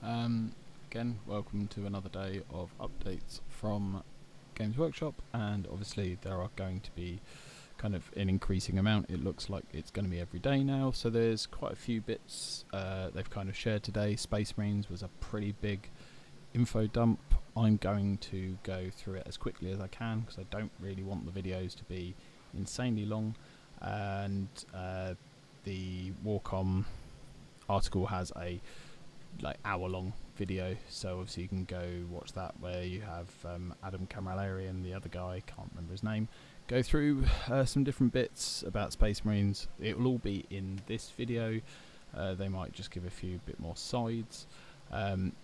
Again, welcome to another day of updates from Games Workshop, and obviously there are going to be kind of an increasing amount. It looks like it's going to be every day now, so there's quite a few bits they've kind of shared today. Space Marines was a pretty big info dump. I'm going to go through it as quickly as I can because I don't really want the videos to be insanely long, and the Warcom article has a hour-long video, so obviously you can go watch that, where you have Adam Camilleri and the other guy, can't remember his name, go through some different bits about Space Marines. It will all be in this video. They might just give a few bit more sides.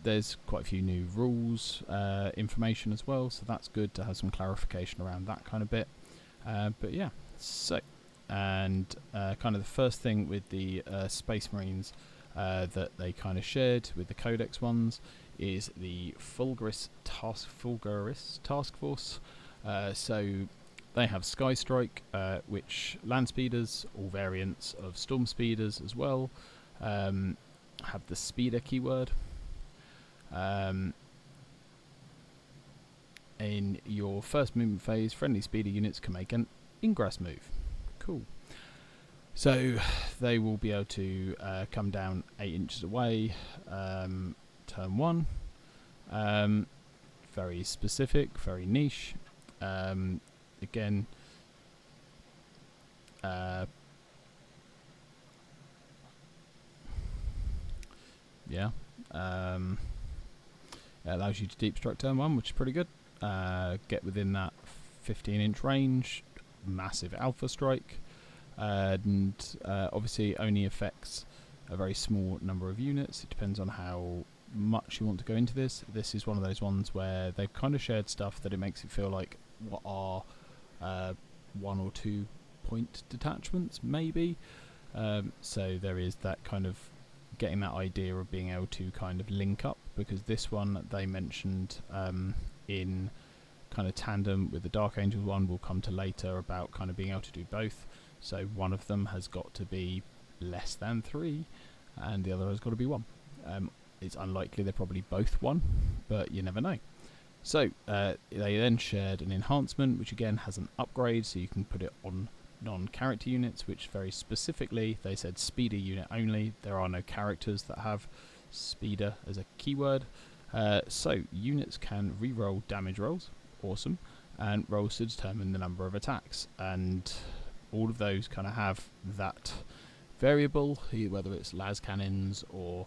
There's quite a few new rules information as well, so that's good to have some clarification around that kind of bit. But yeah, so and kind of the first thing with the Space Marines that they kind of shared with the Codex ones is the Fulguris Task Force. So they have Sky Strike, which land speeders, all variants of storm speeders as well, have the speeder keyword. In your first movement phase, friendly speeder units can make an ingress move. Cool. So they will be able to come down 8 inches away, turn 1. Very specific, very niche. Again, yeah. It allows you to deep strike turn 1, which is pretty good. Get within that 15-inch range, massive alpha strike. And obviously only affects a very small number of units. It depends on how much you want to go into this. This is one of those ones where they've kind of shared stuff that it makes it feel like what are 1 or 2 point detachments maybe. So there is that kind of getting that idea of being able to kind of link up, because this one they mentioned in kind of tandem with the Dark Angel one, we'll come to later, about kind of being able to do both. So one of them has got to be less than 3 and the other has got to be 1. It's unlikely they're probably both 1, but you never know. So they then shared an enhancement, which again has an upgrade, so you can put it on non-character units, which very specifically they said speeder unit only. There are no characters that have speeder as a keyword. So units can re-roll damage rolls, awesome, and rolls to determine the number of attacks, and all of those kind of have that variable, whether it's las cannons or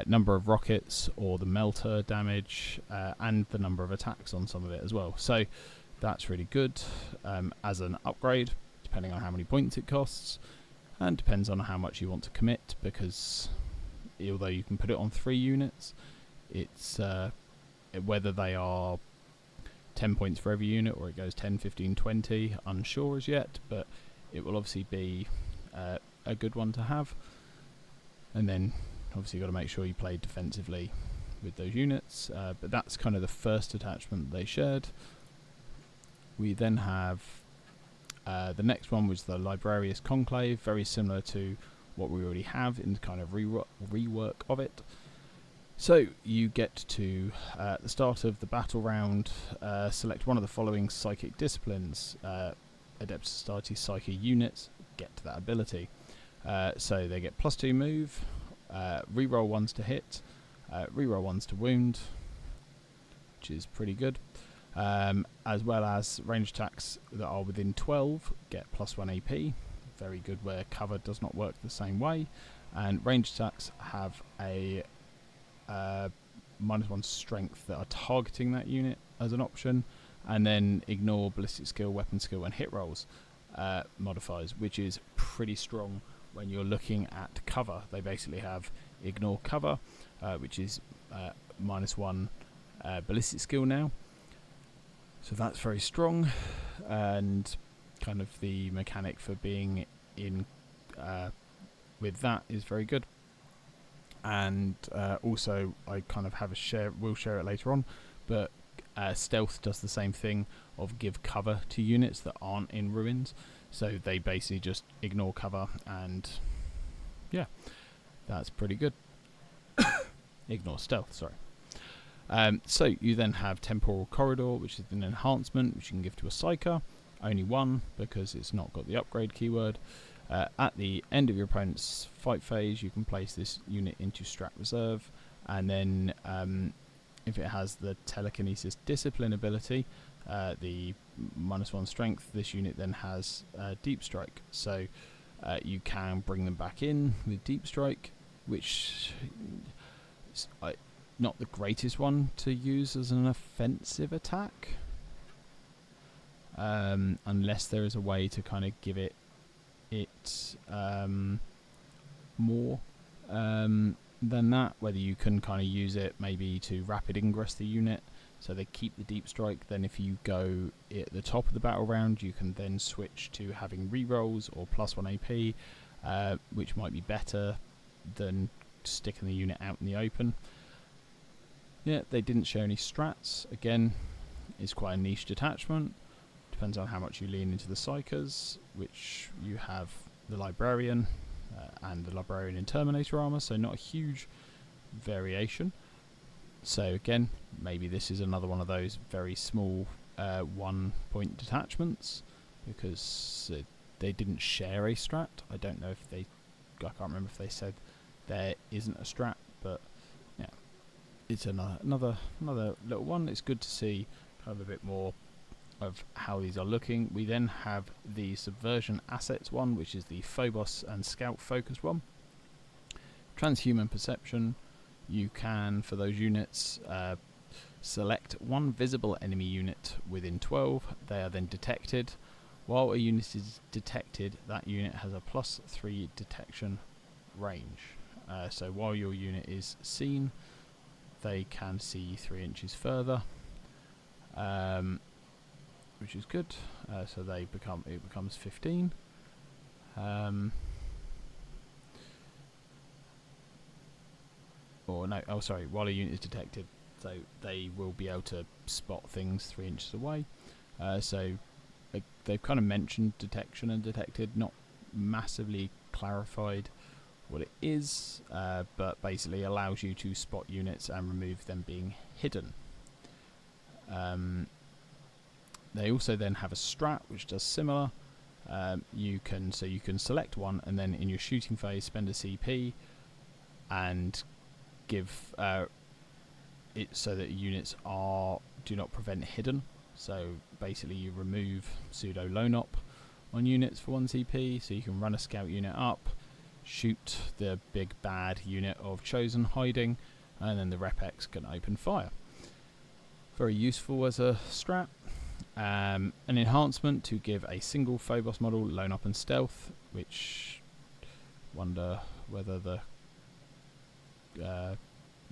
number of rockets or the melter damage, and the number of attacks on some of it as well. So that's really good as an upgrade, depending on how many points it costs, and depends on how much you want to commit, because although you can put it on 3 units, it's whether they are 10 points for every unit or it goes 10, 15, 20, unsure as yet, but it will obviously be a good one to have. And then obviously you've got to make sure you play defensively with those units, but that's kind of the first attachment they shared. We then have the next one, was the Librarius Conclave, very similar to what we already have in kind of rework of it. So you get to, at the start of the battle round, select one of the following psychic disciplines. Adept Society Psychic units get to that ability. So they get +2 move, reroll 1s to hit, reroll 1s to wound, which is pretty good. As well as range attacks that are within 12 get +1 AP, very good where cover does not work the same way. And range attacks have a -1 strength that are targeting that unit as an option, and then ignore ballistic skill, weapon skill, and hit rolls modifiers, which is pretty strong when you're looking at cover. They basically have ignore cover, which is -1 ballistic skill now. So that's very strong, and kind of the mechanic for being in with that is very good. And also I kind of have we'll share it later on, but stealth does the same thing of give cover to units that aren't in ruins, so they basically just ignore cover, and yeah, that's pretty good. ignore stealth, sorry. So you then have Temporal Corridor, which is an enhancement which you can give to a Psyker. Only one, because it's not got the upgrade keyword. At the end of your opponent's fight phase, you can place this unit into Strat Reserve, and then if it has the Telekinesis Discipline ability, the -1 strength, this unit then has Deep Strike. So you can bring them back in with Deep Strike, which is not the greatest one to use as an offensive attack, unless there is a way to kind of give it more than that, whether you can kind of use it maybe to rapid ingress the unit so they keep the Deep Strike. Then if you go at the top of the battle round, you can then switch to having rerolls or +1 AP, which might be better than sticking the unit out in the open. Yeah, they didn't show any strats. Again, it's quite a niche detachment. Depends on how much you lean into the Psykers, which you have the Librarian and the Librarian in Terminator armor, so not a huge variation. So again, maybe this is another one of those very small 1-point detachments, because they didn't share a strat. I don't know if I can't remember if they said there isn't a strat, but yeah, it's another little one. It's good to see kind of a bit more of how these are looking. We then have the Subversion Assets one, which is the Phobos and Scout focus one. Transhuman Perception. You can, for those units, select one visible enemy unit within 12. They are then detected. While a unit is detected, that unit has a +3 detection range. So while your unit is seen, they can see 3 inches further, which is good. So it becomes 15. While a unit is detected, so they will be able to spot things 3 inches away. So they've kind of mentioned detection and detected, not massively clarified what it is, but basically allows you to spot units and remove them being hidden. They also then have a strat which does similar. You can select one, and then in your shooting phase spend a CP and give it so that units do not prevent hidden. So basically you remove pseudo lone op on units for 1 CP, so you can run a scout unit up, shoot the big bad unit of Chosen hiding, and then the Rep-X can open fire. Very useful as a strat. An enhancement to give a single Phobos model lone up and stealth, which wonder whether the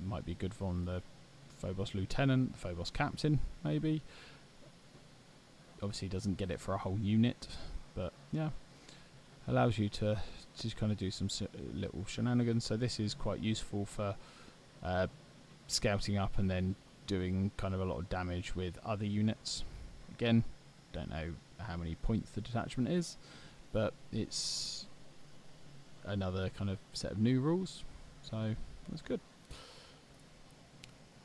might be good from the Phobos Lieutenant, Phobos Captain, maybe. Obviously doesn't get it for a whole unit, but yeah, allows you to just kind of do some little shenanigans. So this is quite useful for scouting up and then doing kind of a lot of damage with other units. Again, don't know how many points the detachment is, but it's another kind of set of new rules, so that's good.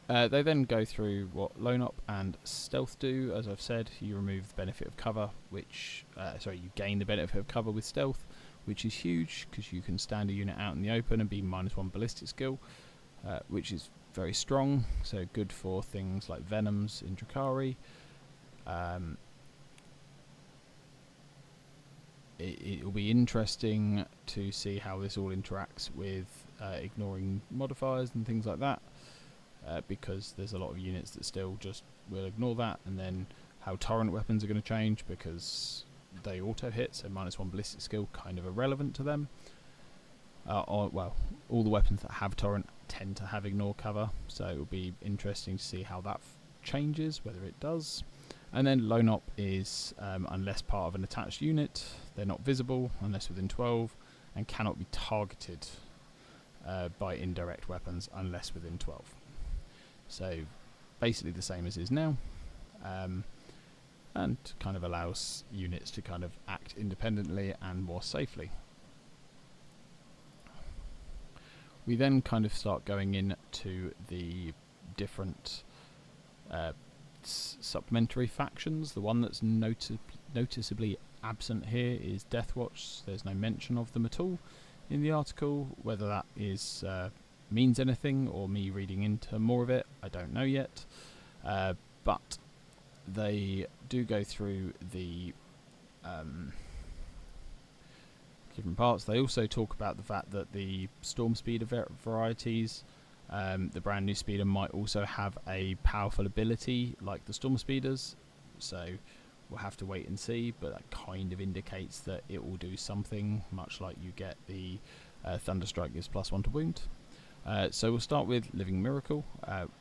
They then go through what lone op and stealth do. As I've said, you remove the benefit of cover, you gain the benefit of cover with stealth, which is huge because you can stand a unit out in the open and be -1 ballistic skill, which is very strong, so good for things like Venoms in Drakari. It will be interesting to see how this all interacts with ignoring modifiers and things like that, because there's a lot of units that still just will ignore that, and then how torrent weapons are going to change because they auto hit, so -1 ballistic skill kind of irrelevant to them. All the weapons that have torrent tend to have ignore cover, so it will be interesting to see how that changes, whether it does. And then lone op is unless part of an attached unit, they're not visible unless within 12, and cannot be targeted by indirect weapons unless within 12. So basically the same as is now, and kind of allows units to kind of act independently and more safely. We then kind of start going into the different supplementary factions. The one that's noticeably absent here is Deathwatch. There's no mention of them at all in the article. Whether that is means anything or me reading into more of it, I don't know yet. But they do go through the different parts. They also talk about the fact that the Storm Speeder varieties, the brand new speeder, might also have a powerful ability like the Storm Speeders, so we'll have to wait and see, but that kind of indicates that it will do something, much like you get the Thunderstrike gives +1 to wound. So we'll start with Living Miracle,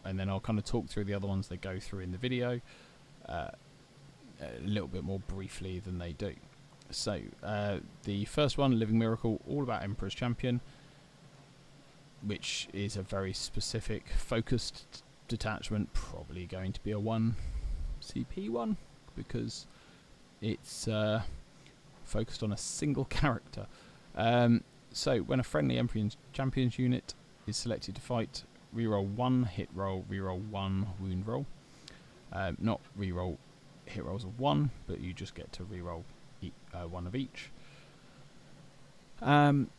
and then I'll kind of talk through the other ones they go through in the video a little bit more briefly than they do. So the first one, Living Miracle, all about Emperor's Champion, which is a very specific focused detachment, probably going to be a 1 CP one, because it's focused on a single character. So when a friendly Emperor's Champions unit is selected to fight, reroll 1 hit roll, reroll 1 wound roll. Not reroll hit rolls of 1, but you just get to reroll 1 of each. And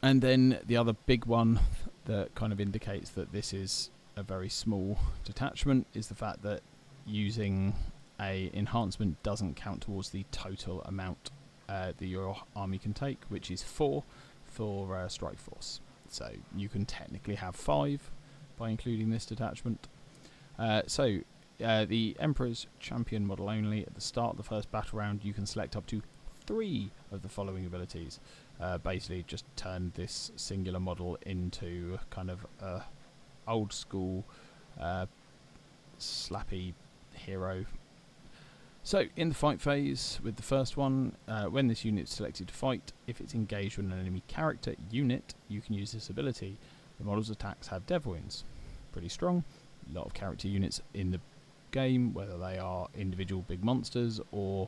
then the other big one that kind of indicates that this is a very small detachment is the fact that using a enhancement doesn't count towards the total amount that your army can take, which is 4 for Strike Force. So you can technically have 5 by including this detachment. The Emperor's Champion model only, at the start of the first battle round you can select up to 3 of the following abilities. Basically just turn this singular model into kind of a old school slappy hero. So in the fight phase with the first one, when this unit is selected to fight, if it's engaged with an enemy character unit, you can use this ability. The model's attacks have dev wounds. Pretty strong. A lot of character units in the game, whether they are individual big monsters or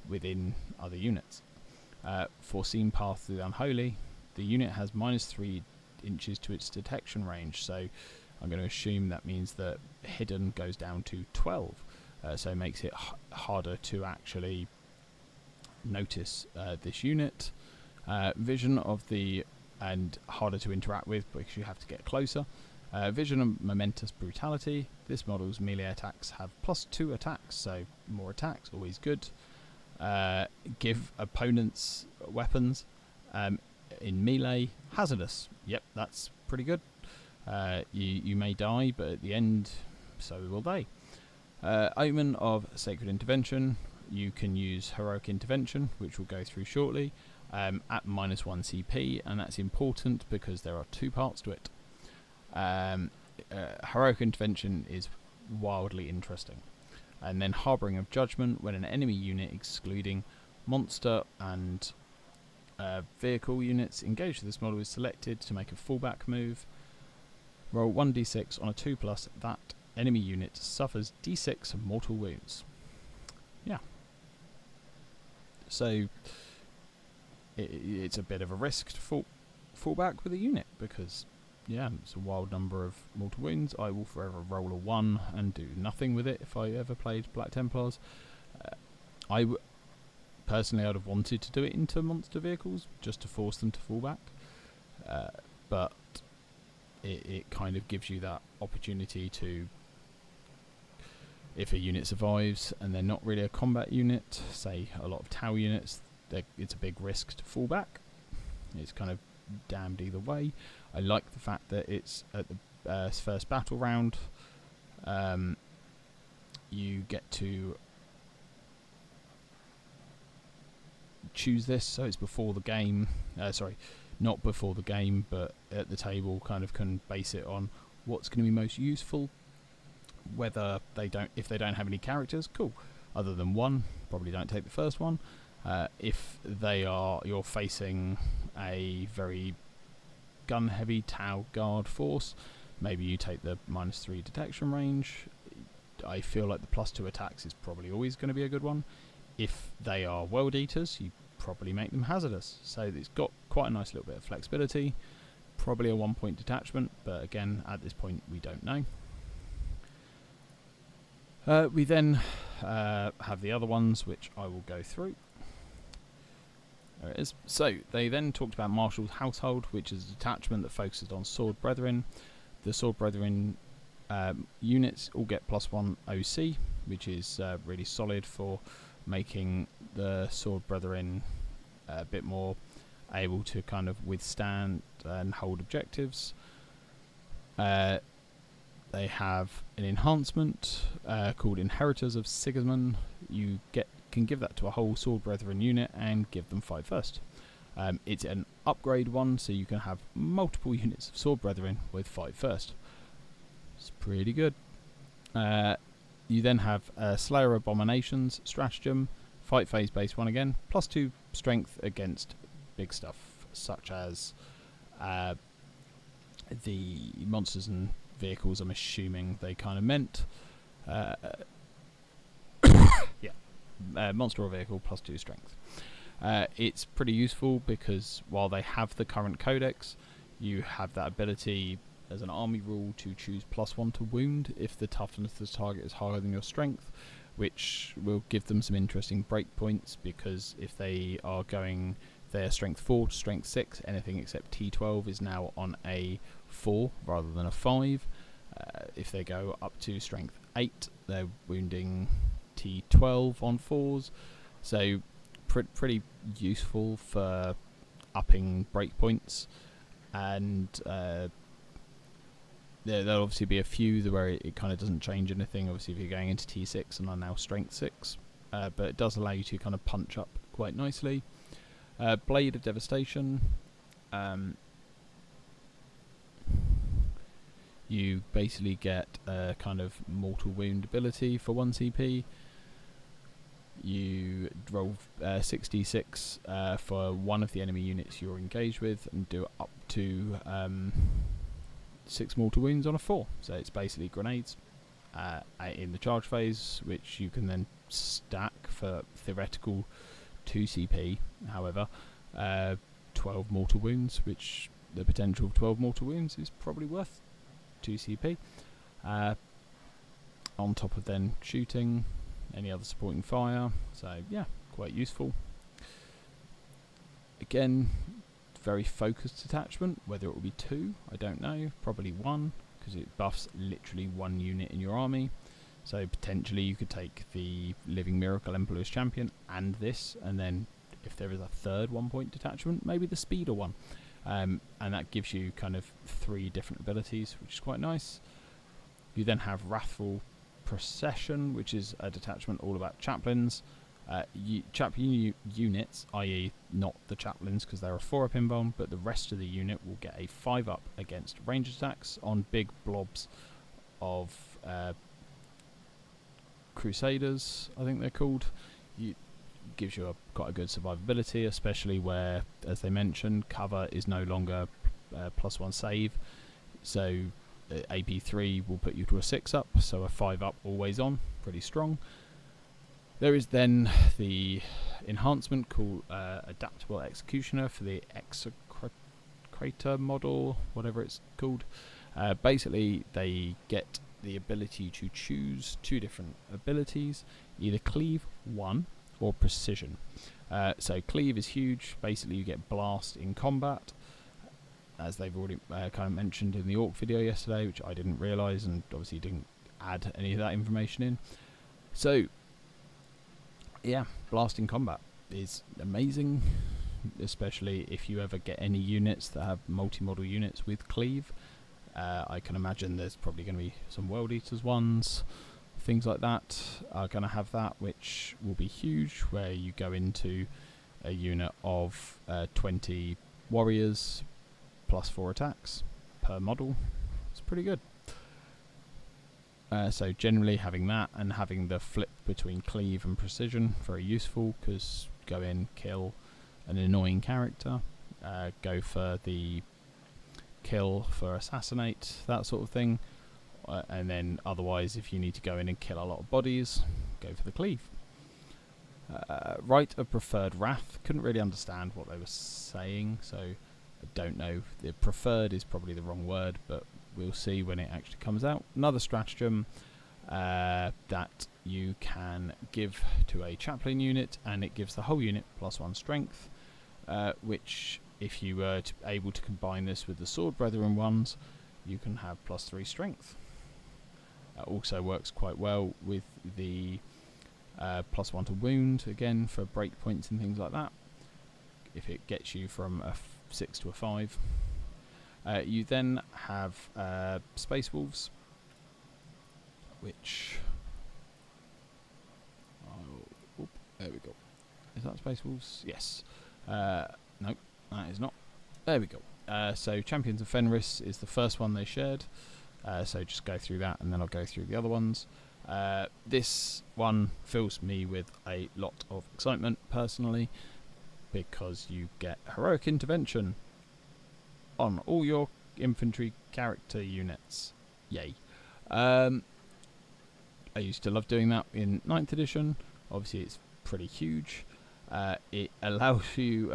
within other units. Foreseen path through the Unholy. The unit has -3 inches to its detection range, so I'm going to assume that means that hidden goes down to 12, so it makes it harder to actually notice this unit. Vision of the and harder to interact with because you have to get closer. Vision of Momentous Brutality. This model's melee attacks have +2 attacks, so more attacks, always good. Give opponents weapons in melee hazardous. Yep, that's pretty good. You may die, but at the end, so will they. Omen of Sacred Intervention. You can use Heroic Intervention, which we'll go through shortly, at -1 CP, and that's important because there are 2 parts to it. Heroic Intervention is wildly interesting. And then Harbouring of Judgment, when an enemy unit excluding monster and vehicle units engaged with this model is selected to make a fallback move, roll 1d6 on a 2+, that enemy unit suffers d6 mortal wounds. Yeah. So it's a bit of a risk to fall back with a unit because, yeah, it's a wild number of mortal wounds. I will forever roll a 1 and do nothing with it if I ever played Black Templars. Personally, I'd have wanted to do it into monster vehicles just to force them to fall back, but it kind of gives you that opportunity to, if a unit survives and they're not really a combat unit, say a lot of Tau units, it's a big risk to fall back. It's kind of damned either way. I like the fact that it's at the first battle round. You get to choose this, so it's before the game. Sorry, not before the game, but at the table, kind of can base it on what's going to be most useful. Whether if they don't have any characters, cool. Other than 1, probably don't take the first one. If you're facing a very gun-heavy Tau guard force, maybe you take the -3 detection range. I feel like the +2 attacks is probably always going to be a good one. If they are World Eaters, you probably make them hazardous. So it's got quite a nice little bit of flexibility. probably a 1 point detachment, but again, at this point we don't know. We then have the other ones, which I will go through. There it is. So they then talked about Marshall's Household, which is a detachment that focuses on Sword Brethren. The Sword Brethren units all get +1 OC, which is really solid for making the Sword Brethren a bit more able to kind of withstand and hold objectives. They have an enhancement called Inheritors of Sigismund. You can give that to a whole Sword Brethren unit and give them 5/1. It's an upgrade one, so you can have multiple units of Sword Brethren with 5/1. It's pretty good. You then have Slayer Abominations Stratagem, fight phase base 1 again, +2 strength against big stuff such as the monsters and vehicles. I'm assuming they kind of meant monster or vehicle +2 strength. It's pretty useful because while they have the current codex, you have that ability as an army rule to choose +1 to wound if the toughness of the target is higher than your strength, which will give them some interesting breakpoints, because if they are going their strength 4 to strength 6, anything except T12 is now on a 4 rather than a 5. If they go up to strength 8, they're wounding T12 on 4s, so pretty useful for upping breakpoints. And there'll obviously be a few where it kind of doesn't change anything, obviously if you're going into T6 and are now strength 6, but it does allow you to kind of punch up quite nicely. Blade of Devastation, you basically get a kind of mortal wound ability for 1 CP. You roll 66 for one of the enemy units you're engaged with, and do up to 6 mortal wounds on a 4. So it's basically grenades in the charge phase, which you can then stack for theoretical 2 CP. However, 12 mortal wounds, which the potential of 12 mortal wounds is probably worth 2 CP. On top of then shooting, any other supporting fire, so yeah, quite useful. Again, very focused attachment. Whether it will be 2, I don't know, probably 1, because it buffs literally 1 unit in your army. So potentially you could take the Living Miracle Emperor's Champion and this, and then if there is a third 1 point detachment, maybe the Speeder one. And that gives you kind of 3 different abilities, which is quite nice. You then have Wrathful Procession, which is a detachment all about chaplains. Chaplain units, i.e. not the chaplains because they're a 4-up inbound, but the rest of the unit will get a 5-up against range attacks on big blobs of Crusaders, I think they're called. Gives you quite a good survivability, especially where, as they mentioned, cover is no longer +1 save, so AP3 will put you to a 6-up, so a 5-up always on, pretty strong. There is then the enhancement called Adaptable Executioner for the Execrator model, whatever it's called. Basically, they get the ability to choose 2 different abilities, either Cleave 1 or Precision. So Cleave is huge. Basically, you get Blast in combat, as they've already kind of mentioned in the Orc video yesterday, which I didn't realise, and obviously didn't add any of that information in. So yeah, Blast in combat is amazing, especially if you ever get any units that have multi-model units with Cleave. I can imagine there's probably going to be some World Eaters ones, things like that are going to have that, which will be huge, where you go into a unit of 20 warriors +4 attacks per model. It's pretty good. So generally having that and having the flip between Cleave and Precision, very useful, because go in, kill an annoying character, go for the kill for Assassinate, that sort of thing, and then otherwise if you need to go in and kill a lot of bodies, go for the Cleave. Right of Preferred Wrath, couldn't really understand what they were saying, so I don't know, the preferred is probably the wrong word, but we'll see when it actually comes out. Another stratagem that you can give to a chaplain unit, and it gives the whole unit +1 strength, which if you were able to combine this with the sword brethren ones, you can have +3 strength. Also works quite well with the +1 to wound, again for break points and things like that, if it gets you from a 6 to a 5. You then have Space Wolves, which... Oh, there we go. Is that Space Wolves? Yes. No, that is not. There we go. So Champions of Fenris is the first one they shared. So just go through that and then I'll go through the other ones. This one fills me with a lot of excitement personally, because you get Heroic Intervention on all your infantry character units. Yay. I used to love doing that in 9th edition. Obviously it's pretty huge. It allows you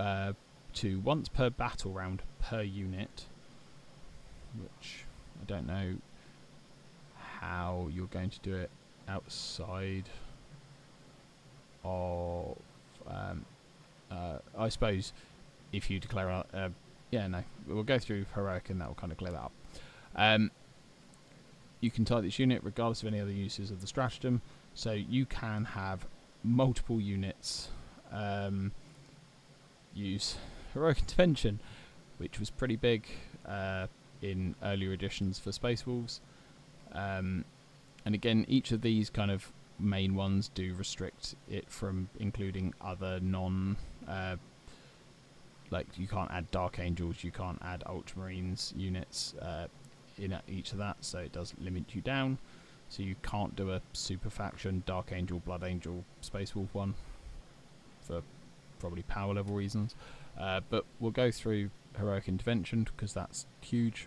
to once per battle round per unit, which I don't know how you're going to do it outside of I suppose if you declare out yeah, no, we'll go through Heroic and that will kind of clear that up. You can type this unit regardless of any other uses of the stratagem, so you can have multiple units use Heroic Intervention, which was pretty big in earlier editions for Space Wolves. And again, each of these kind of main ones do restrict it from including other non like you can't add Dark Angels, you can't add Ultramarines units in each of that, so it does limit you down. So you can't do a super faction Dark Angel, Blood Angel, Space Wolf one for probably power level reasons. But we'll go through Heroic Intervention because that's huge.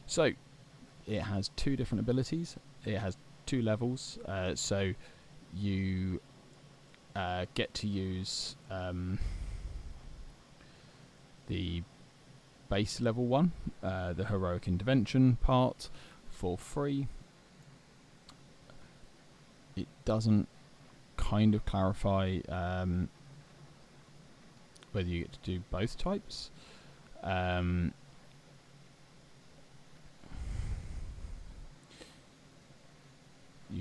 So it has 2 different abilities. It has 2 levels. So you get to use the base level one, the Heroic Intervention part, for free. It doesn't kind of clarify whether you get to do both types. You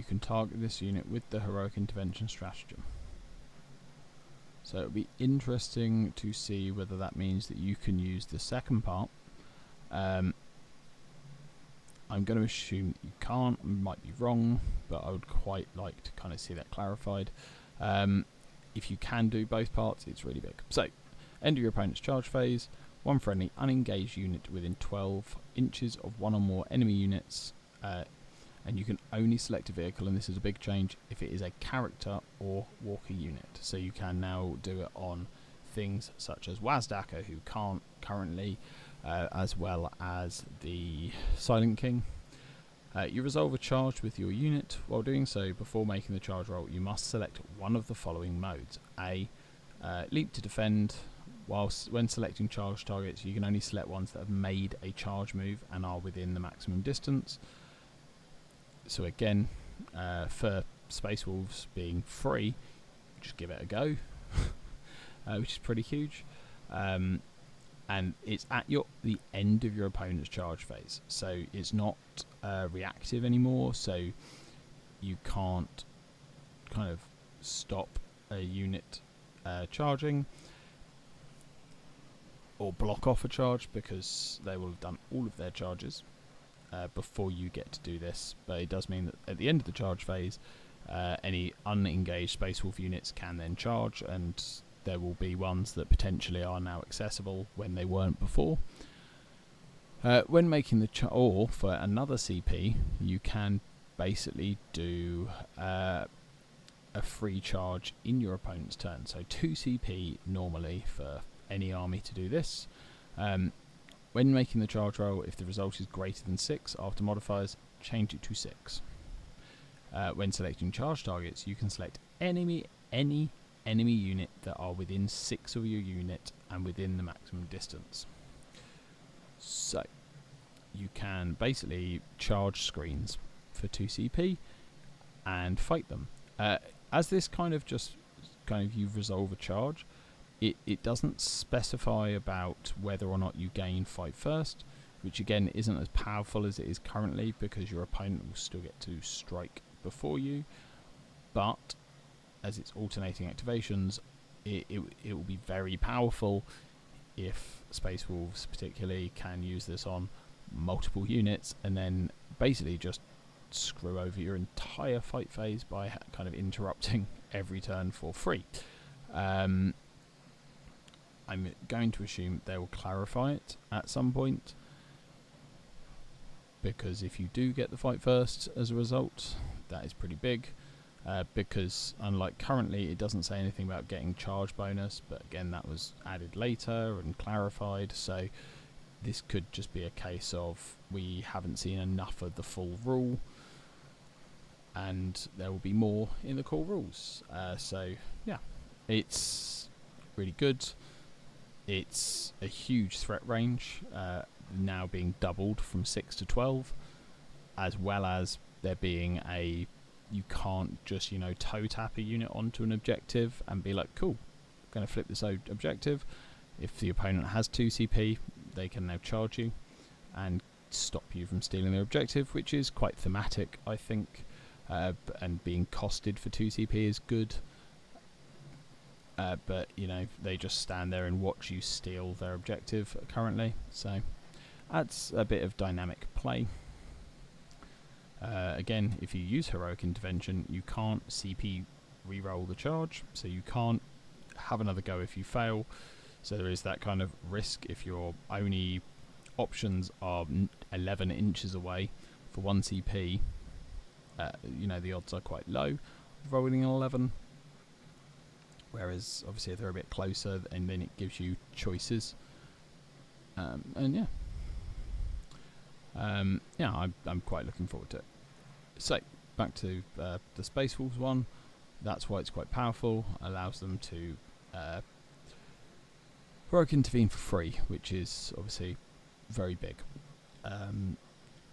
can target this unit with the Heroic Intervention stratagem. So it'll be interesting to see whether that means that you can use the second part. I'm going to assume that you can't. I might be wrong, but I would quite like to kind of see that clarified. If you can do both parts, it's really big. So, end of your opponent's charge phase. 1 friendly unengaged unit within 12 inches of 1 or more enemy units. And you can only select a vehicle, and this is a big change, if it is a character or walker unit. So you can now do it on things such as Wazdaka, who can't currently, as well as the Silent King. You resolve a charge with your unit. While doing so, before making the charge roll, you must select one of the following modes. A, leap to defend. When selecting charge targets, you can only select ones that have made a charge move and are within the maximum distance. So again, for Space Wolves being free, just give it a go, which is pretty huge. And it's at the end of your opponent's charge phase, so it's not reactive anymore, so you can't kind of stop a unit charging or block off a charge, because they will have done all of their charges before you get to do this. But it does mean that at the end of the charge phase, any unengaged Space Wolf units can then charge, and there will be ones that potentially are now accessible when they weren't before. When making the or for another CP, you can basically do a free charge in your opponent's turn. So 2 CP normally for any army to do this. When making the charge roll, if the result is greater than 6 after modifiers, change it to 6. When selecting charge targets, you can select any enemy unit that are within 6 of your unit and within the maximum distance. So you can basically charge screens for 2CP and fight them. As this kind of you resolve a charge, it doesn't specify about whether or not you gain fight first, which again isn't as powerful as it is currently because your opponent will still get to strike before you, but as it's alternating activations, it will be very powerful if Space Wolves particularly can use this on multiple units and then basically just screw over your entire fight phase by kind of interrupting every turn for free. I'm going to assume they will clarify it at some point, because if you do get the fight first as a result, that is pretty big. Because unlike currently, it doesn't say anything about getting charge bonus, but again that was added later and clarified, so this could just be a case of we haven't seen enough of the full rule and there will be more in the core rules. So yeah, it's really good. It's a huge threat range, now being doubled from 6 to 12, as well as there being you can't just, toe tap a unit onto an objective and be like, cool, I'm going to flip this objective. If the opponent has 2 CP, they can now charge you and stop you from stealing their objective, which is quite thematic, I think, and being costed for 2 CP is good. But, they just stand there and watch you steal their objective currently, so that's a bit of dynamic play. Again, if you use Heroic Intervention, you can't CP reroll the charge, so you can't have another go if you fail. So there is that kind of risk if your only options are 11 inches away for 1 CP. The odds are quite low of rolling an 11. Whereas, obviously, if they're a bit closer, and then it gives you choices. I'm quite looking forward to it. So, back to the Space Wolves one. That's why it's quite powerful. Allows them to Heroic Intervene for free, which is obviously very big.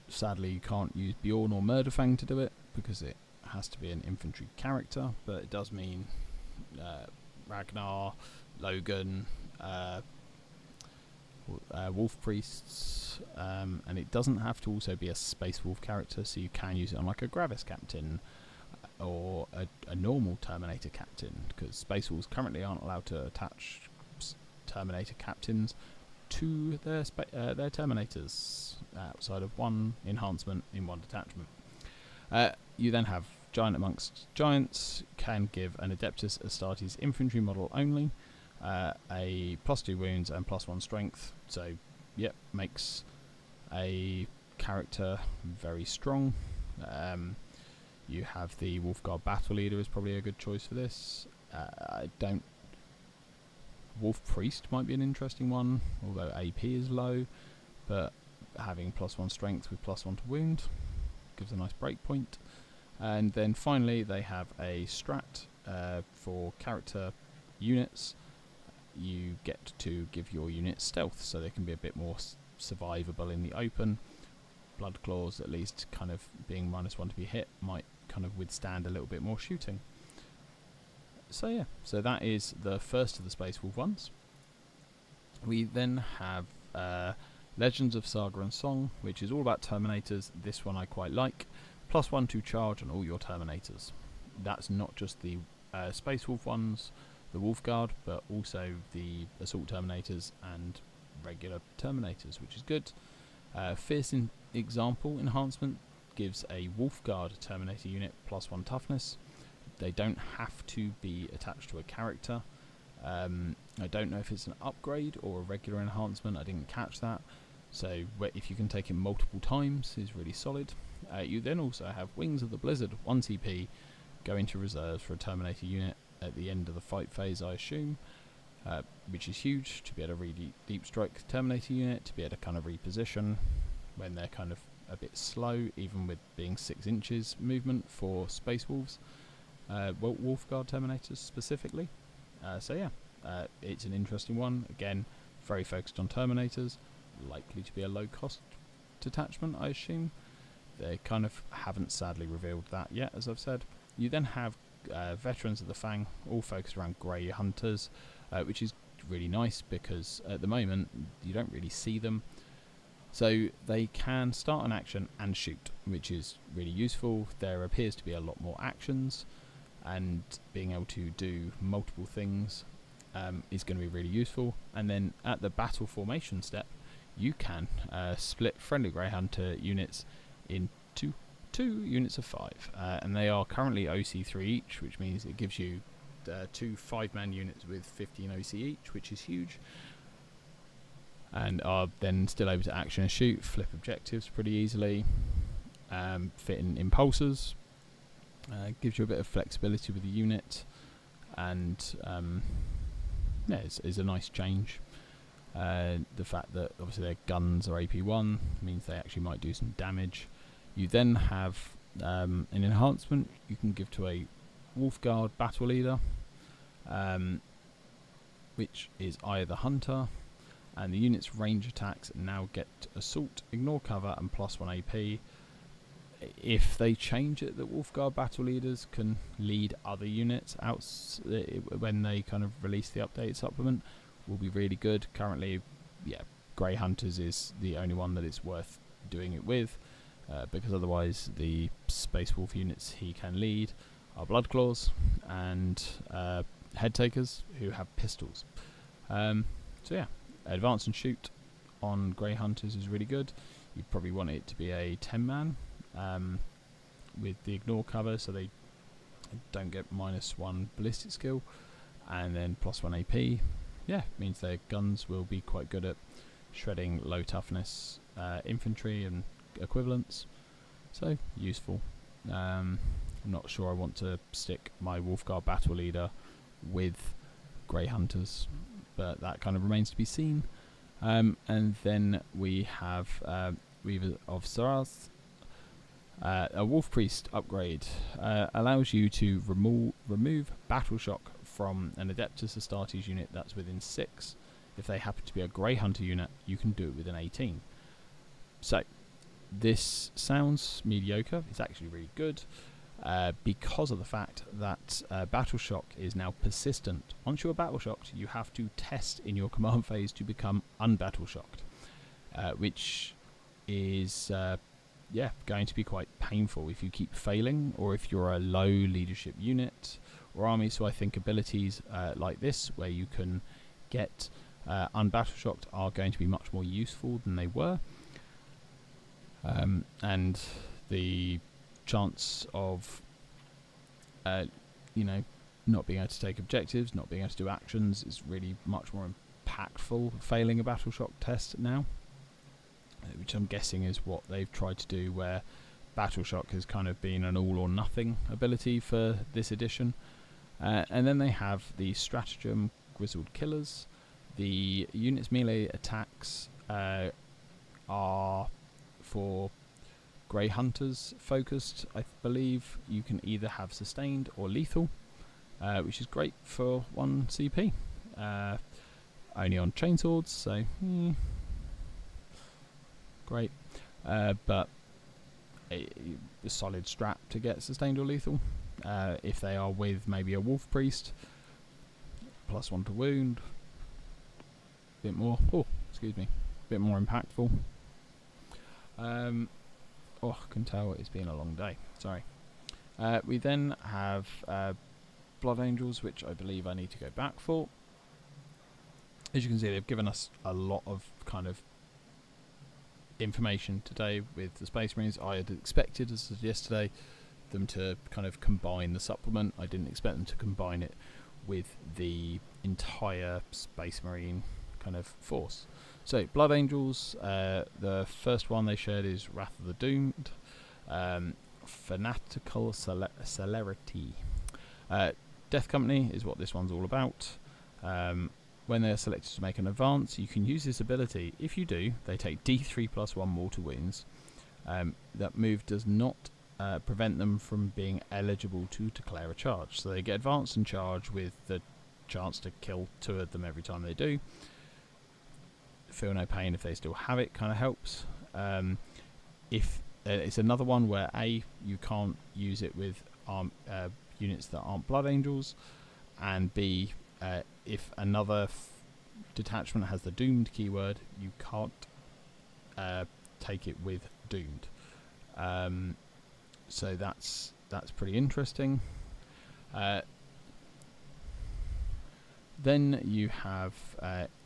Sadly, you can't use Bjorn or Murderfang to do it because it has to be an infantry character, but it does mean Ragnar, Logan, Wolf Priests, and it doesn't have to also be a Space Wolf character, so you can use it on like a Gravis Captain or a normal Terminator Captain, because Space Wolves currently aren't allowed to attach Terminator Captains to their Terminators outside of one enhancement in one detachment. You then have Giant Amongst Giants, can give an Adeptus Astartes infantry model only, a +2 wounds and +1 strength, so yep, makes a character very strong. You have the Wolfguard Battle Leader is probably a good choice for this. Wolf Priest might be an interesting one, although AP is low, but having +1 strength with +1 to wound gives a nice break point. And then finally they have a strat for character units. You get to give your units stealth, so they can be a bit more survivable in the open. Blood Claws, at least, kind of being -1 to be hit, might kind of withstand a little bit more shooting. So yeah, so that is the first of the Space Wolf ones. We then have Legends of Saga and Song, which is all about Terminators. This one I quite like. +1 to charge on all your Terminators. That's not just the Space Wolf ones, the Wolfguard, but also the Assault Terminators and regular Terminators, which is good. Fierce Example enhancement gives a Wolfguard Terminator unit +1 toughness. They don't have to be attached to a character. I don't know if it's an upgrade or a regular enhancement, I didn't catch that. So if you can take it multiple times is really solid. You then also have Wings of the Blizzard, 1 CP, go into reserves for a Terminator unit at the end of the fight phase, I assume, which is huge, to be able to really deep strike Terminator unit, to be able to kind of reposition when they're kind of a bit slow, even with being 6 inches movement for Space Wolves. Wolfguard Terminators specifically. So yeah, it's an interesting one. Again, very focused on Terminators. likely to be a low-cost detachment, I assume. They kind of haven't sadly revealed that yet, as I've said. You then have Veterans of the Fang, all focused around Grey Hunters, which is really nice because at the moment you don't really see them. So they can start an action and shoot, which is really useful. There appears to be a lot more actions, and being able to do multiple things is going to be really useful. And then at the battle formation step, you can split friendly Grey Hunter units into 2 units of 5, and they are currently OC3 each, which means it gives you 2 5-man units with 15 OC each, which is huge, and are then still able to action and shoot, flip objectives pretty easily, fit in impulsors, gives you a bit of flexibility with the unit, and yeah, it's a nice change. The fact that obviously their guns are AP1 means they actually might do some damage. You then have an enhancement you can give to a Wolfguard Battle Leader, which is Eye of the Hunter, and the unit's range attacks now get Assault, Ignore Cover, and +1 AP. If they change it that Wolfguard Battle Leaders can lead other units out when they kind of release the update supplement, will be really good. Currently, yeah, Grey Hunters is the only one that it's worth doing it with, because otherwise the Space Wolf units he can lead are Bloodclaws and Head Takers who have pistols. So yeah, advance and shoot on Grey Hunters is really good. You'd probably want it to be a 10-man with the Ignore Cover, so they don't get -1 ballistic skill, and then +1 AP. Yeah, means their guns will be quite good at shredding low toughness infantry and equivalents, so useful. I'm not sure I want to stick my Wolfguard Battle Leader with Grey Hunters, but that kind of remains to be seen. And then we have Weaver of Sarath. A Wolf Priest upgrade allows you to remove Battle Shock from an Adeptus Astartes unit that's within 6. If they happen to be a Grey Hunter unit, you can do it within 18. So, this sounds mediocre. It's actually really good because of the fact that Battle Shock is now persistent. Once you are Battle Shocked, you have to test in your command phase to become unbattle shocked, which is yeah, going to be quite painful if you keep failing, or if you're a low leadership unit or army. So I think abilities like this, where you can get unbattle shocked, are going to be much more useful than they were. And the chance of you know, not being able to take objectives, not being able to do actions, is really much more impactful failing a battle shock test now, which I'm guessing is what they've tried to do, where Battle Shock has kind of been an all or nothing ability for this edition. And then they have the Stratagem Grizzled Killers. The unit's melee attacks are for Grey Hunters focused. I believe you can either have sustained or lethal, which is great for 1 CP. Only on chainswords, so great, but a solid strat to get sustained or lethal. If they are with maybe a Wolf Priest, +1 to wound, bit more. Oh, excuse me, bit more impactful. Oh, I can tell it's been a long day. Sorry. We then have Blood Angels, which I believe I need to go back for. As you can see, they've given us a lot of kind of information today with the Space Marines. I had expected, as of yesterday, them to kind of combine the supplement. I didn't expect them to combine it with the entire Space Marine kind of force. So, Blood Angels, the first one they shared is Wrath of the Doomed. Fanatical Celerity. Death Company is what this one's all about. When they are selected to make an advance, you can use this ability. If you do, they take D3 +1 mortal wounds. That move does not prevent them from being eligible to declare a charge. So they get advanced and charge with the chance to kill 2 of them every time they do. feel no pain if they still have it kind of helps. If it's another one where A, you can't use it with units that aren't Blood Angels, and B, if another detachment has the Doomed keyword, you can't take it with Doomed. So that's pretty interesting. Then you have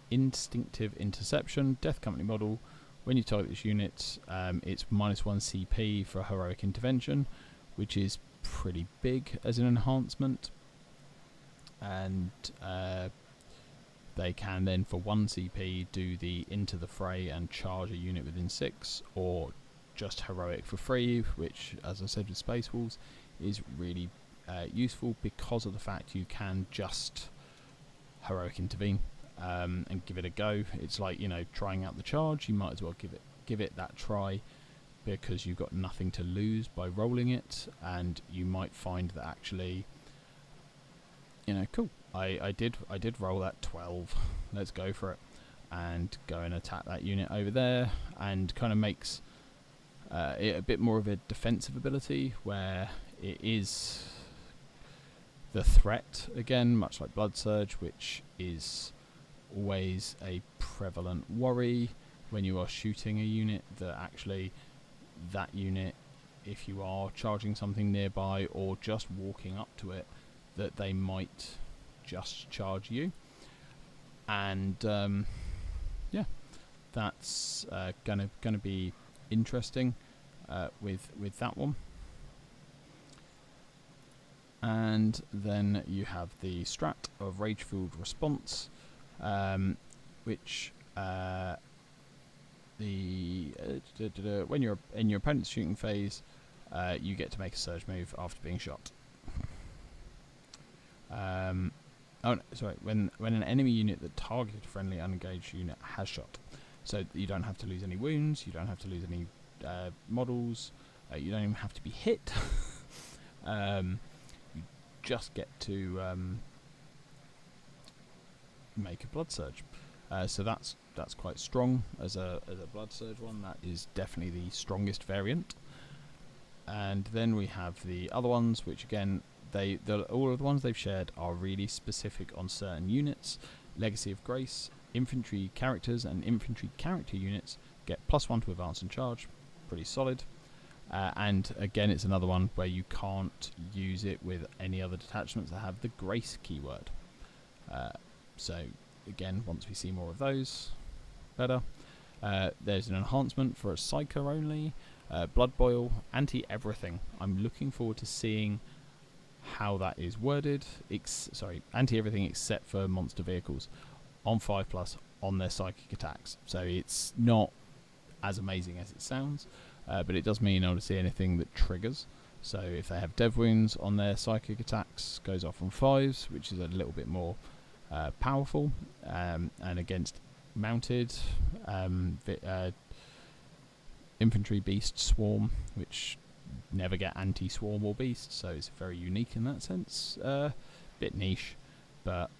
Instinctive Interception, Death Company model. When you target this unit, it's -1 CP for Heroic Intervention, which is pretty big as an enhancement. And they can then, for 1 CP, do the Into the Fray and charge a unit within 6, or just Heroic for free, which, as I said with Space Wolves, is really useful because of the fact you can just Heroic Intervene and give it a go. It's like, you know, trying out the charge. You might as well give it that try, because you've got nothing to lose by rolling it, and you might find that actually, you know, cool, I did roll that 12, let's go for it, and go and attack that unit over there, and kind of makes it a bit more of a defensive ability, where it is the threat again, much like Blood Surge, which is always a prevalent worry when you are shooting a unit, that actually that unit, if you are charging something nearby or just walking up to it, that they might just charge you. And yeah, that's gonna be interesting with that one. And then you have the strat of Rage-Fueled Response, which when you're in your opponent's shooting phase, you get to make a surge move after being shot. Oh no, sorry, when an enemy unit that targeted a friendly unengaged unit has shot, so you don't have to lose any wounds, you don't have to lose any models, you don't even have to be hit. You just get to make a Blood Surge. So that's quite strong as a Blood Surge one. That is definitely the strongest variant. And then we have the other ones, which again, all of the ones they've shared are really specific on certain units. Legacy of Grace, infantry characters and infantry character units get +1 to advance and charge. Pretty solid. And again, it's another one where you can't use it with any other detachments that have the Grace keyword. So again, once we see more of those, better. There's an enhancement for a Psyker only, Blood Boil, anti-everything. I'm looking forward to seeing how that is worded. Anti-everything except for monster vehicles on 5+ on their psychic attacks. So it's not as amazing as it sounds, but it does mean I want to see anything that triggers. So if they have dev wounds on their psychic attacks, goes off on 5s, which is a little bit more powerful, and against mounted infantry beast swarm, which never get anti-swarm or beast, so it's very unique in that sense. Bit niche, but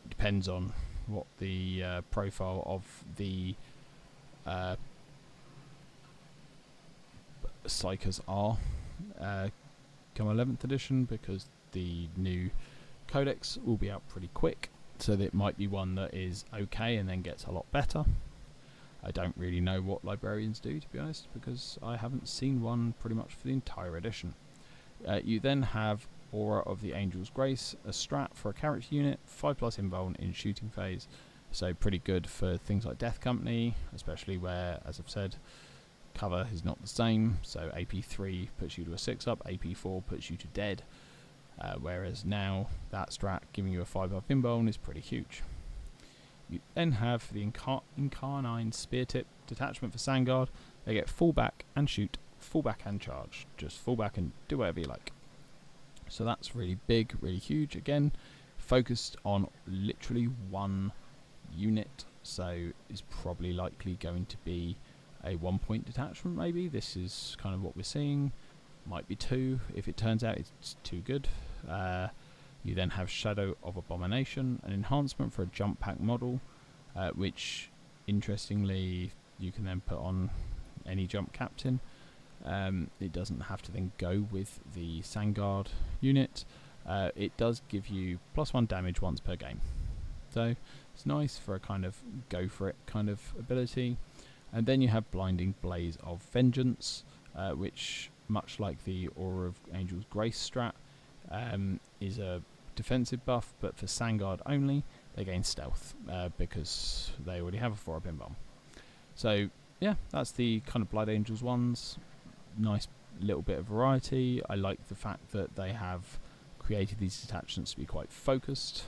it depends on what the profile of the Psykers are come 11th edition, because the new codex will be out pretty quick, so that it might be one that is okay and then gets a lot better. I don't really know what librarians do, to be honest, because I haven't seen one pretty much for the entire edition. You then have Aura of the Angel's Grace, a strat for a character unit, 5+ invuln in shooting phase, so pretty good for things like Death Company, especially where, as I've said, cover is not the same, so AP3 puts you to a 6-up, AP4 puts you to dead, whereas now that strat giving you a 5+ invuln is pretty huge. You then have the Incarnine Spear Tip detachment for Sandguard. They get fallback and shoot, fallback and charge. Just fallback and do whatever you like. So that's really big, really huge. Again, focused on literally one unit, so is probably likely going to be a 1-point detachment maybe. This is kind of what we're seeing. Might be 2 if it turns out it's too good. You then have Shadow of Abomination, an enhancement for a jump pack model, which Interestingly, you can then put on any jump captain. It doesn't have to then go with the Sandguard unit. It does give you +1 damage once per game, so it's nice for a kind of go for it kind of ability. And then you have Blinding Blaze of Vengeance, which, much like the Aura of Angel's Grace strat, is a defensive buff, but for Sandguard only. They gain stealth because they already have a 4 pin bomb. So yeah, that's the kind of Blood Angels ones. Nice little bit of variety. I like the fact that they have created these detachments to be quite focused.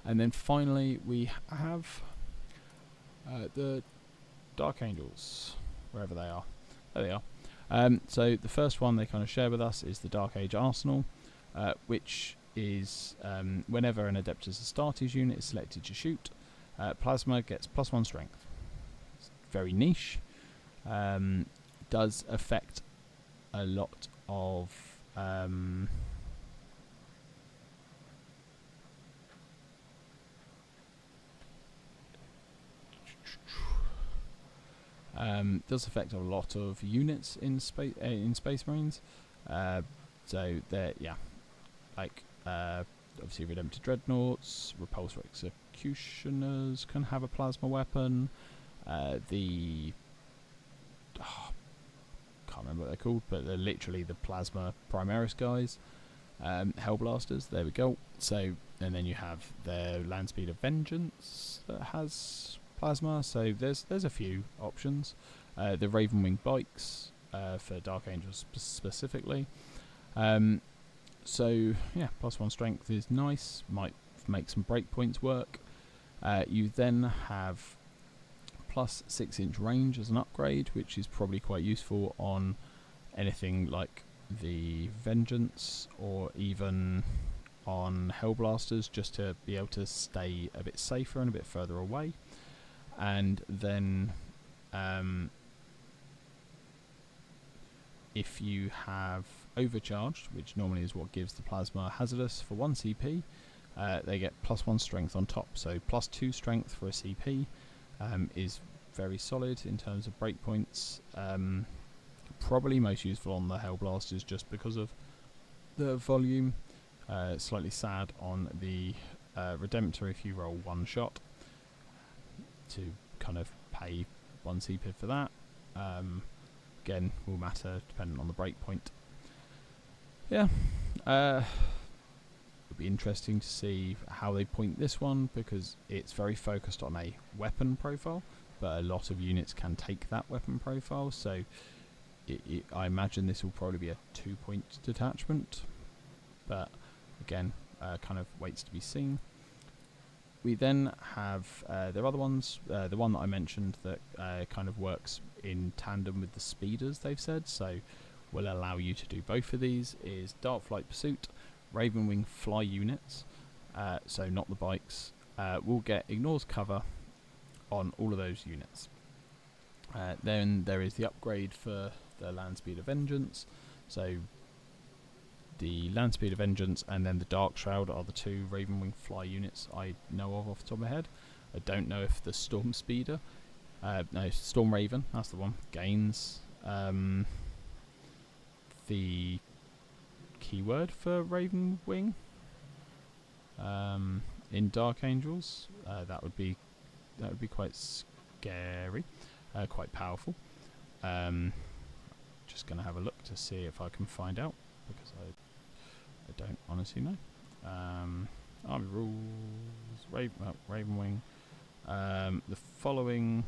And then finally we have the Dark Angels, wherever they are. There they are. So the first one they kind of share with us is the Dark Age Arsenal, which is whenever an Adeptus Astartes unit is selected to shoot, Plasma gets +1 strength. It's very niche. Does affect a lot of units in Space Marines. So they're like obviously Redemptor Dreadnoughts, Repulsor Executioners can have a plasma weapon. Can't remember what they're called, but they're literally the Plasma Primaris guys. Hellblasters, there we go. So, and then you have their Landspeed of Vengeance that has plasma. So there's a few options. The Ravenwing bikes for Dark Angels specifically. So yeah, +1 strength is nice. Might make some breakpoints work. You then have +6-inch range as an upgrade, which is probably quite useful on anything like the Vengeance or even on Hellblasters, just to be able to stay a bit safer and a bit further away. And then if you have Overcharged, which normally is what gives the Plasma Hazardous for 1 CP, they get +1 strength on top. So +2 strength for a CP is very solid in terms of breakpoints. Probably most useful on the Hellblasters just because of the volume. Slightly sad on the Redemptor if you roll 1 shot to kind of pay 1 CP for that. Again, will matter depending on the breakpoint. Yeah, it'll be interesting to see how they point this one, because it's very focused on a weapon profile, but a lot of units can take that weapon profile, so I imagine this will probably be a 2-point detachment, but again, kind of waits to be seen. We then have their other ones. The one that I mentioned that kind of works in tandem with the speeders, they've said, so will allow you to do both of these, is Dark Flight Pursuit. Ravenwing fly units, so not the bikes, will get ignores cover on all of those units. Then there is the upgrade for the Landspeed of Vengeance. So the Landspeed of Vengeance and then the Dark Shroud are the 2 Ravenwing fly units I know of off the top of my head. I don't know if the Storm Speeder, no, Storm Raven, that's the one, gains the keyword for Ravenwing in Dark Angels. That would be quite scary, quite powerful. Just going to have a look to see if I can find out, because I don't honestly know. Army rules, Ravenwing. The following.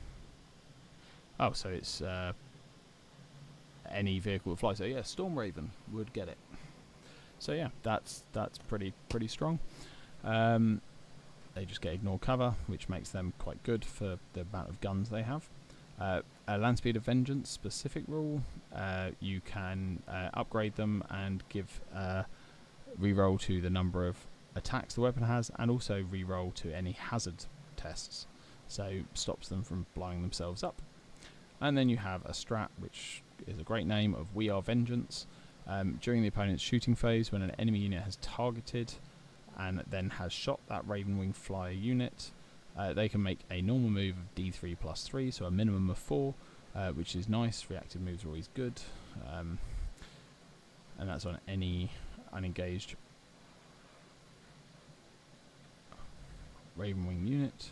Oh, so it's any vehicle that flies. So yeah, Storm Raven would get it. So yeah, that's pretty strong. They just get ignore cover, which makes them quite good for the amount of guns they have. A Landspeed of Vengeance specific rule, you can upgrade them and give reroll to the number of attacks the weapon has, and also reroll to any hazard tests, so stops them from blowing themselves up. And then you have a strat, which is a great name, of We Are Vengeance. During the opponent's shooting phase, when an enemy unit has targeted and then has shot that Ravenwing flyer unit, They can make a normal move of D3 plus 3, so a minimum of 4, which is nice. Reactive moves are always good. And that's on any unengaged Ravenwing unit.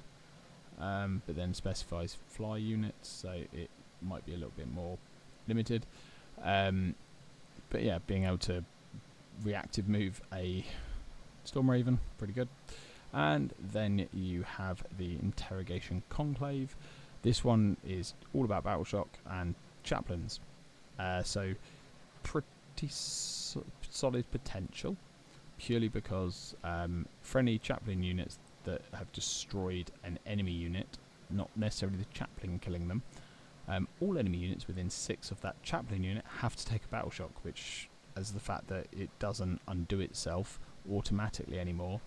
But then specifies fly units, so it might be a little bit more limited. But yeah, being able to reactive move a Storm Raven, pretty good. And then you have the Interrogation Conclave. This one is all about Battle Shock and Chaplains. So pretty solid potential, purely because friendly Chaplain units that have destroyed an enemy unit, not necessarily the Chaplain killing them, all enemy units within 6 of that Chaplain unit have to take a Battle Shock, which, as the fact that it doesn't undo itself automatically anymore,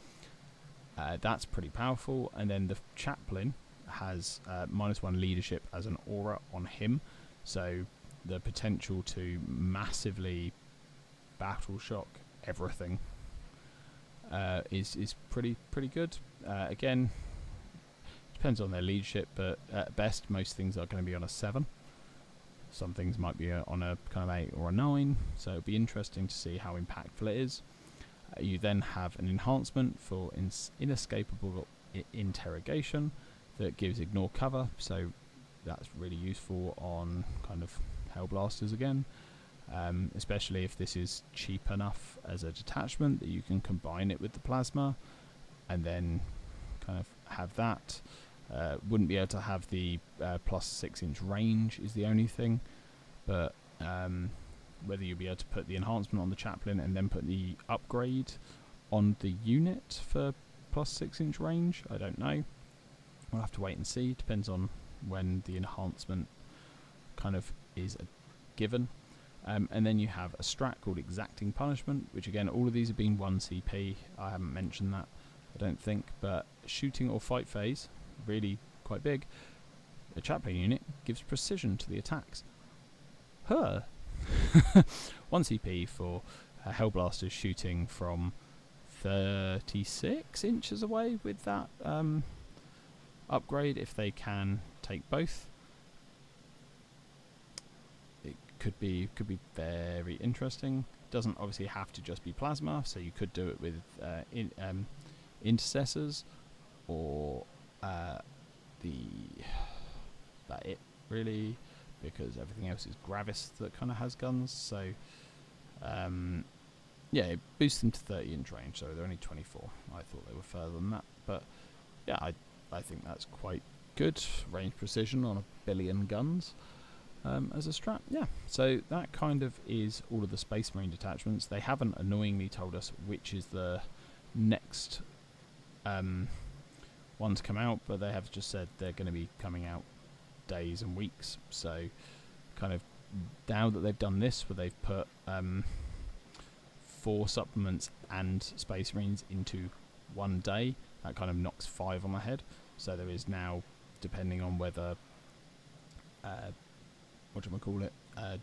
that's pretty powerful. And then the Chaplain has -1 leadership as an aura on him, so the potential to massively Battle Shock everything is pretty good. Again, depends on their leadership, but at best most things are going to be on a 7. Some things might be on a kind of 8 or a 9, so it'll be interesting to see how impactful it is. You then have an enhancement for inescapable interrogation that gives ignore cover, so that's really useful on kind of Hellblasters again, especially if this is cheap enough as a detachment that you can combine it with the plasma and then kind of have that. Wouldn't be able to have the plus 6-inch range is the only thing, but whether you'll be able to put the enhancement on the Chaplain and then put the upgrade on the unit for plus 6-inch range, I don't know. We'll have to wait and see. Depends on when the enhancement kind of is given. And then you have a strat called Exacting Punishment, which again, all of these have been 1 CP. I haven't mentioned that, I don't think, but shooting or fight phase, really quite big. A Chaplain unit gives precision to the attacks. 1 CP for Hellblasters shooting from 36 inches away with that upgrade, if they can take both. It could be very interesting. Doesn't obviously have to just be plasma, so you could do it with intercessors or that it really, because everything else is Gravis that kind of has guns. So yeah, it boosts them to 30-inch range, so they're only 24. I thought they were further than that, but yeah, I think that's quite good range precision on 1 billion guns as a strat. Yeah, so that kind of is all of the Space Marine detachments. They haven't annoyingly told us which is the next one to come out, but they have just said they're going to be coming out days and weeks. So kind of now that they've done this, where they've put 4 supplements and Space Marines into one day, that kind of knocks 5 on the head. So there is now, depending on whether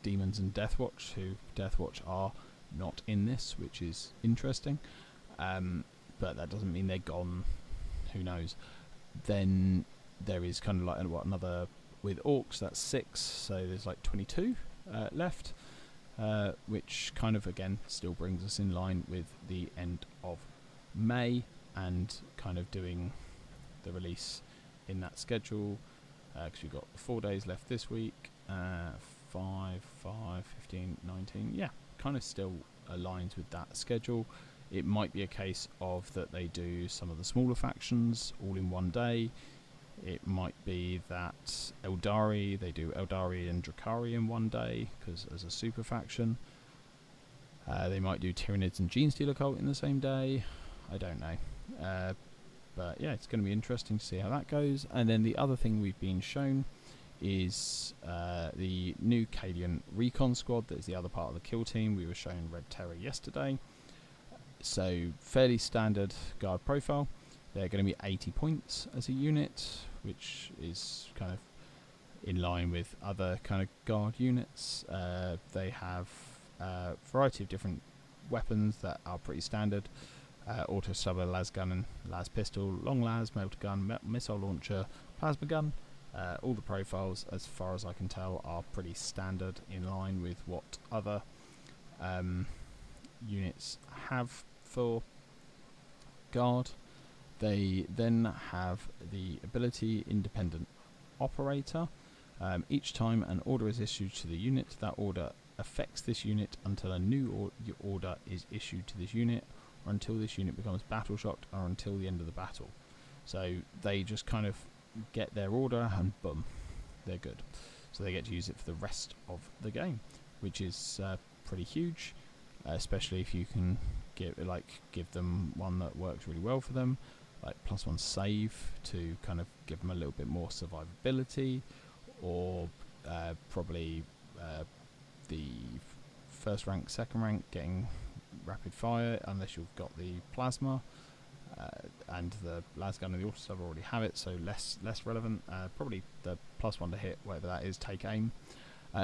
Demons and Deathwatch, who Deathwatch are not in this, which is interesting, but that doesn't mean they're gone, who knows. Then there is kind of like another with Orcs, that's 6, so there's like 22 left, which kind of again still brings us in line with the end of May and kind of doing the release in that schedule, because we've got 4 days left this week, 5, 15, 19, yeah, kind of still aligns with that schedule. It might be a case of that they do some of the smaller factions all in one day. It might be that Eldari, they do Eldari and Drakari in one day, because as a super faction. They might do Tyranids and Genestealer Cult in the same day. I don't know. But yeah, it's going to be interesting to see how that goes. And then the other thing we've been shown is the new Kalian Recon squad. That is the other part of the kill team. We were shown Red Terror yesterday. So fairly standard guard profile. They're going to be 80 points as a unit, which is kind of in line with other kind of guard units. They have a variety of different weapons that are pretty standard. auto stubber, las gun and las pistol, long las, melter gun, missile launcher, plasma gun. All the profiles, as far as I can tell, are pretty standard, in line with what other units have for guard. They then have the ability independent operator. Each time an order is issued to the unit, that order affects this unit until a new order is issued to this unit, or until this unit becomes battle shocked, or until the end of the battle. So they just kind of get their order and boom, they're good. So they get to use it for the rest of the game, which is pretty huge, especially if you can give them one that works really well for them, like +1 save to kind of give them a little bit more survivability, or probably the first rank, second rank getting rapid fire, unless you've got the plasma, and the las gun and the auto stubber already have it, so less relevant. Probably the +1 to hit, whatever that is, take aim.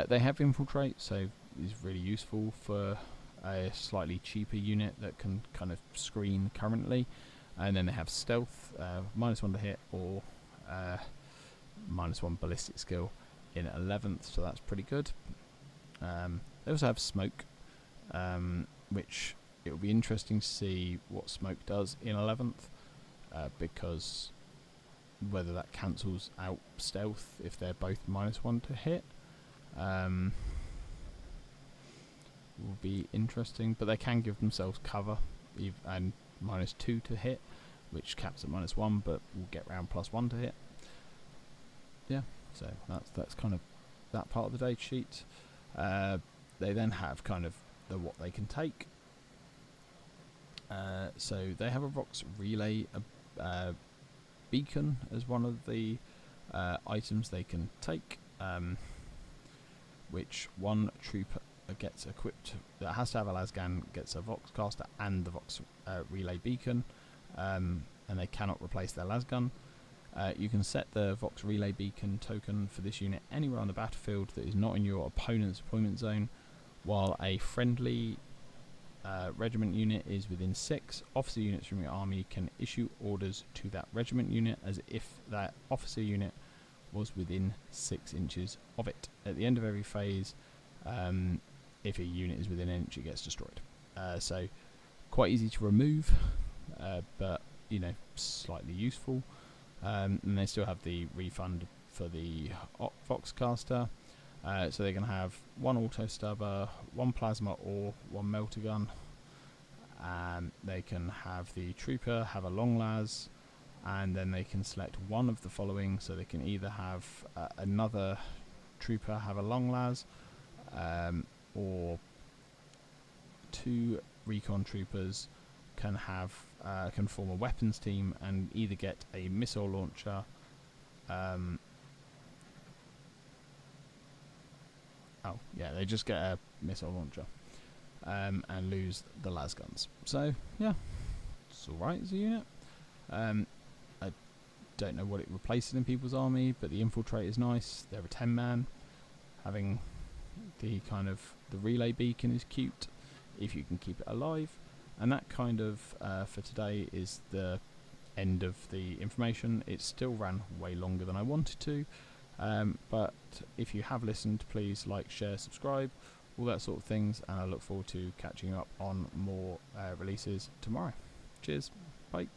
They have infiltrate, so is really useful for a slightly cheaper unit that can kind of screen currently. And then they have stealth, -1 to hit, or -1 ballistic skill in 11th, so that's pretty good. They also have smoke, which it will be interesting to see what smoke does in 11th, because whether that cancels out stealth if they're both -1 to hit will be interesting, but they can give themselves cover and -2 to hit, which caps at -1, but will get round +1 to hit. Yeah, so that's kind of that part of the data sheet. They then have kind of what they can take. So they have a Vox relay beacon as one of the items they can take, which one trooper gets equipped that has to have a lasgun, gets a Vox caster and the Vox relay beacon, and they cannot replace their lasgun. You can set the Vox relay beacon token for this unit anywhere on the battlefield that is not in your opponent's deployment zone, while a friendly regiment unit is within 6. Officer units from your army can issue orders to that regiment unit as if that officer unit was within 6 inches of it. At the end of every phase, if a unit is within an inch, it gets destroyed. So quite easy to remove, but slightly useful. And they still have the refund for the Vox caster, so they can have 1 auto stubber, 1 plasma or 1 melter gun. They can have the trooper have a long las, and then they can select one of the following, so they can either have another trooper have a long las, or 2 recon troopers can form a weapons team and either get a missile launcher, they just get a missile launcher, and lose the las guns. So yeah, it's alright as a unit. I don't know what it replaces in people's army, but the infiltrate is nice. They're a 10-man. Having the relay beacon is cute if you can keep it alive. And that kind of, for today, is the end of the information. It still ran way longer than I wanted to, but if you have listened, please like, share, subscribe, all that sort of things, and I look forward to catching up on more releases tomorrow. Cheers, bye.